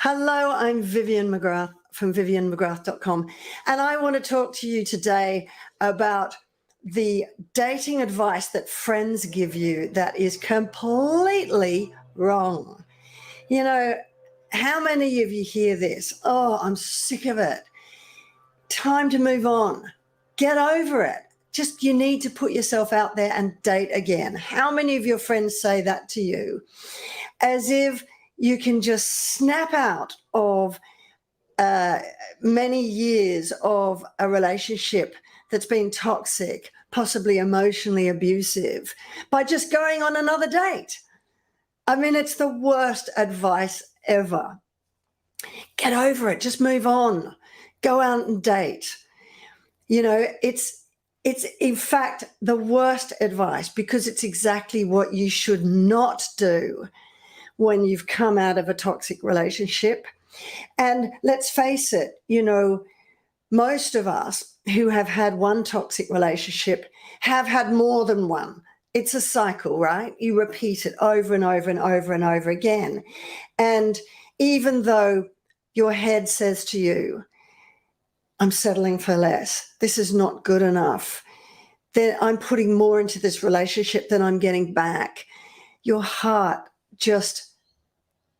Hello, I'm Vivian McGrath from vivianmcgrath.com, and I want to talk to you today about the dating advice that friends give you that is completely wrong. You know, how many of you hear this? Oh, I'm sick of it. Time to move on. Get over it. Just you need to put yourself out there and date again. How many of your friends say that to you? As if you can just snap out of many years of a relationship that's been toxic, possibly emotionally abusive, by just going on another date. I mean, it's the worst advice ever. Get over it. Just move on. Go out and date. You know, it's in fact the worst advice because it's exactly what you should not do when you've come out of a toxic relationship. And let's face it, you know, most of us who have had one toxic relationship have had more than one. It's a cycle, right? You repeat it over and over and over and over again. And even though your head says to you, I'm settling for less, this is not good enough, then I'm putting more into this relationship than I'm getting back, your heart just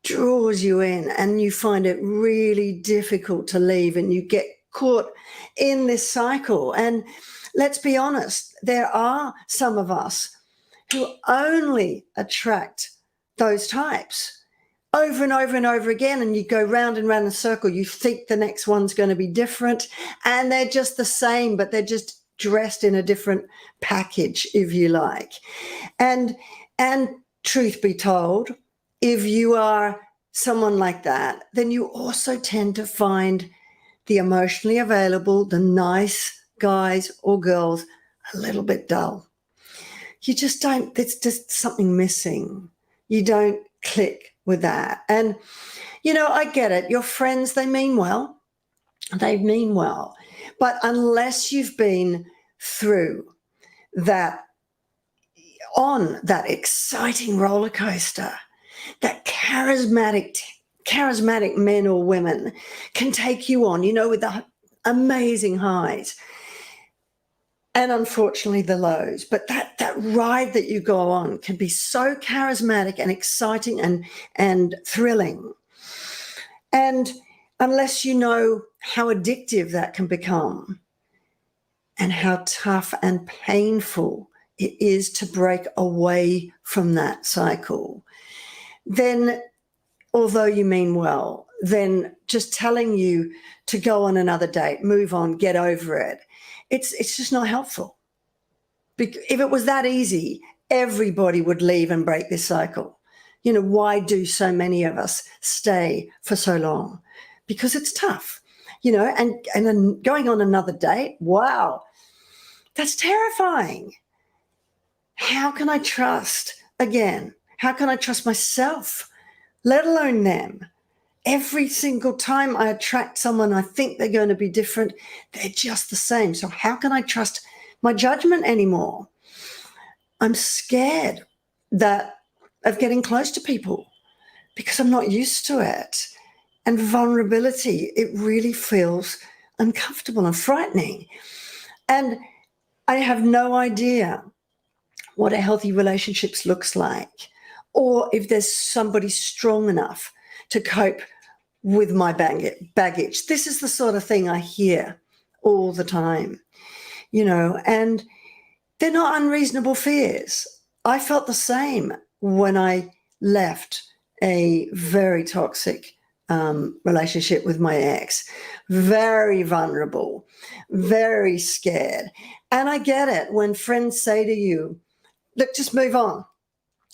draws you in and you find it really difficult to leave and you get caught in this cycle. And let's be honest, there are some of us who only attract those types over and over and over again, and you go round and round in a circle. You think the next one's going to be different, and they're just the same, but they're just dressed in a different package, if you like. And truth be told, if you are someone like that, then you also tend to find the emotionally available, the nice guys or girls a little bit dull. You just don't, there's just something missing. You don't click with that. And, you know, I get it. Your friends, they mean well. They mean well. But unless you've been through that, on that exciting roller coaster, that charismatic men or women can take you on, you know, with the amazing highs and unfortunately the lows. But that ride that you go on can be so charismatic and exciting and thrilling. And unless you know how addictive that can become and how tough and painful it is to break away from that cycle, then although you mean well, then just telling you to go on another date, move on, get over it, it's just not helpful. If it was that easy, everybody would leave and break this cycle. You know, why do so many of us stay for so long? Because it's tough, you know, and then going on another date, wow, that's terrifying. How can I trust again? How can I trust myself, let alone them? Every single time I attract someone, I think they're going to be different. They're just the same. So how can I trust my judgment anymore? I'm scared of getting close to people because I'm not used to it. And vulnerability, it really feels uncomfortable and frightening. And I have no idea what a healthy relationships looks like, or if there's somebody strong enough to cope with my baggage. This is the sort of thing I hear all the time, you know, and they're not unreasonable fears. I felt the same when I left a very toxic relationship with my ex, very vulnerable, very scared. And I get it when friends say to you, look, just move on,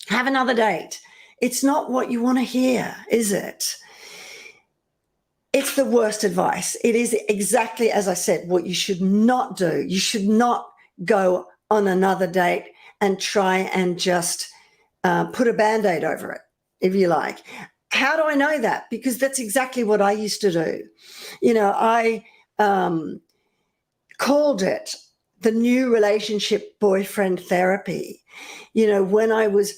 have another date. It's not what you want to hear, is it? It's the worst advice. It is exactly, as I said, what you should not do. You should not go on another date and try and just put a Band-Aid over it, if you like. How do I know that? Because that's exactly what I used to do. You know, I called it the new relationship boyfriend therapy. You know, when I was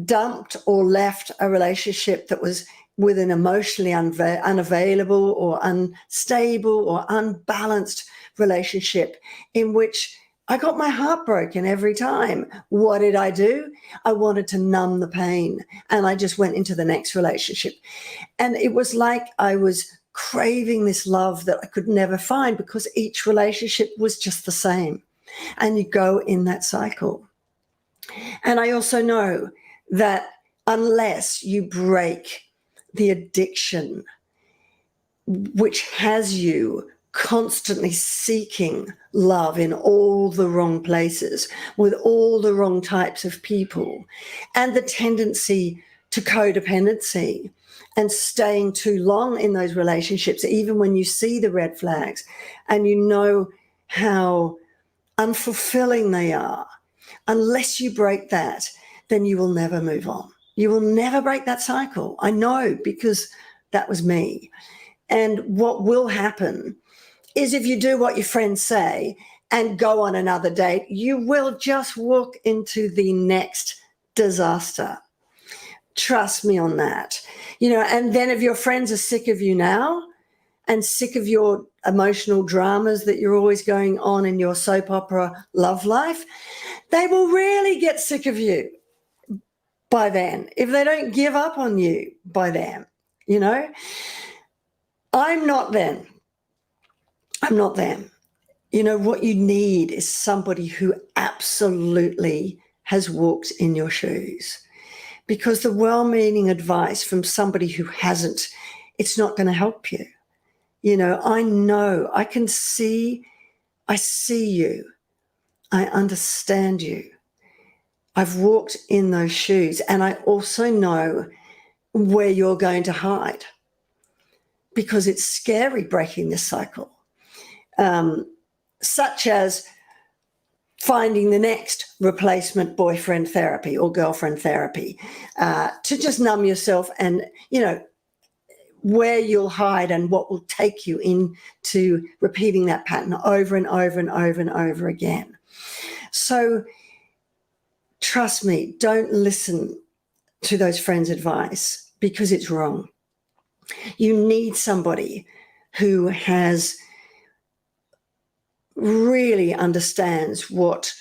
dumped or left a relationship that was with an emotionally unavailable or unstable or unbalanced relationship in which I got my heart broken every time. What did I do? I wanted to numb the pain, and I just went into the next relationship. And it was like I was craving this love that I could never find because each relationship was just the same. And you go in that cycle. And I also know that unless you break the addiction which has you constantly seeking love in all the wrong places with all the wrong types of people, and the tendency to codependency and staying too long in those relationships, even when you see the red flags and you know how unfulfilling they are, unless you break that, then you will never move on. You will never break that cycle. I know, because that was me. And what will happen is, if you do what your friends say and go on another date, you will just walk into the next disaster. Trust me on that. And then if your friends are sick of you now and sick of your emotional dramas that you're always going on in your soap opera love life, they will really get sick of you by then, if they don't give up on you by then. I'm not them. What you need is somebody who absolutely has walked in your shoes, because the well-meaning advice from somebody who hasn't, it's not going to help you. I know, I see you. I understand you. I've walked in those shoes, and I also know where you're going to hide, because it's scary breaking this cycle, such as finding the next replacement boyfriend therapy or girlfriend therapy, to just numb yourself, and, where you'll hide and what will take you into repeating that pattern over and over and over and over again. So trust me, don't listen to those friends' advice, because it's wrong. You need somebody who really understands what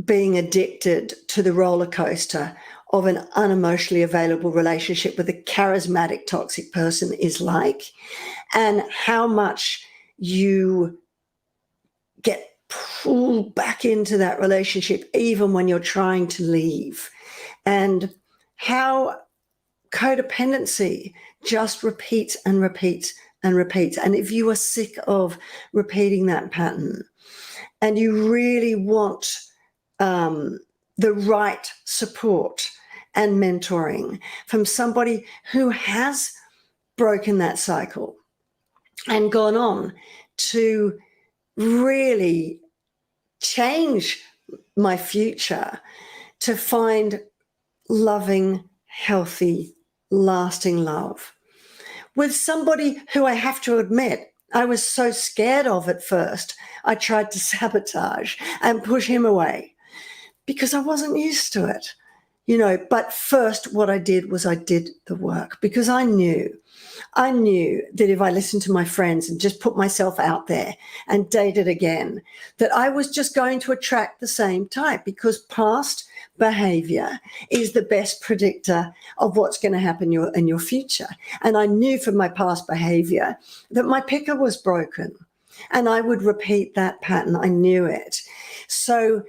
being addicted to the roller coaster of an unemotionally available relationship with a charismatic toxic person is like, and how much you get pulled back into that relationship even when you're trying to leave, and how codependency just repeats and repeats and repeats. And if you are sick of repeating that pattern and you really want the right support and mentoring from somebody who has broken that cycle and gone on to really change my future, to find loving, healthy, lasting love with somebody who, I have to admit, I was so scared of at first, I tried to sabotage and push him away because I wasn't used to it, But first, what I did was I did the work, because I knew that if I listened to my friends and just put myself out there and dated again, that I was just going to attract the same type, because past behavior is the best predictor of what's going to happen in your future. And I knew from my past behavior that my picker was broken, and I would repeat that pattern. I knew it. So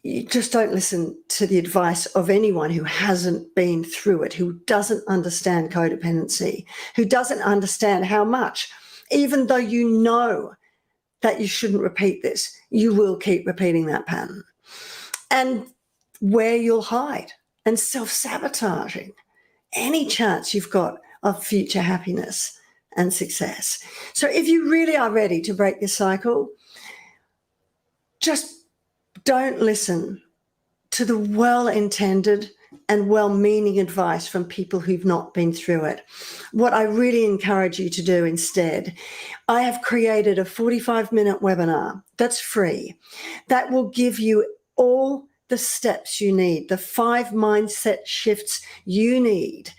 you just don't listen to the advice of anyone who hasn't been through it, who doesn't understand codependency, who doesn't understand how much, even though you know that you shouldn't repeat this, you will keep repeating that pattern, and where you'll hide and self-sabotaging any chance you've got of future happiness and success. So if you really are ready to break this cycle, just don't listen to the well-intended and well-meaning advice from people who've not been through it. What I really encourage you to do instead, I have created a 45-minute webinar that's free, that will give you all the steps you need, the 5 mindset shifts you need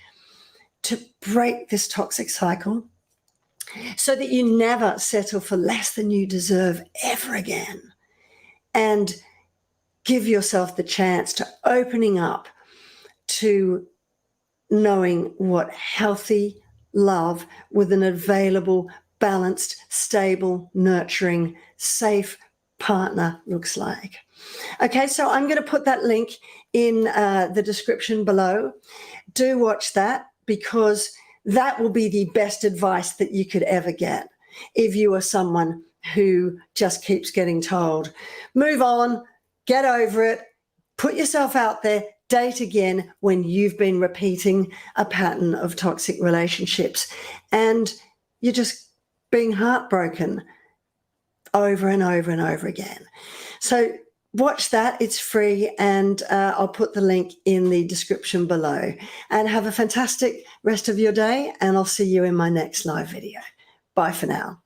to break this toxic cycle so that you never settle for less than you deserve ever again, and give yourself the chance to opening up to knowing what healthy love with an available, balanced, stable, nurturing, safe partner looks like. Okay, so I'm going to put that link in the description below. Do watch that, because that will be the best advice that you could ever get if you are someone who just keeps getting told, move on, get over it, put yourself out there, date again, when you've been repeating a pattern of toxic relationships and you're just being heartbroken over and over and over again. So watch that. It's free, and I'll put the link in the description below. And have a fantastic rest of your day, and I'll see you in my next live video. Bye for now.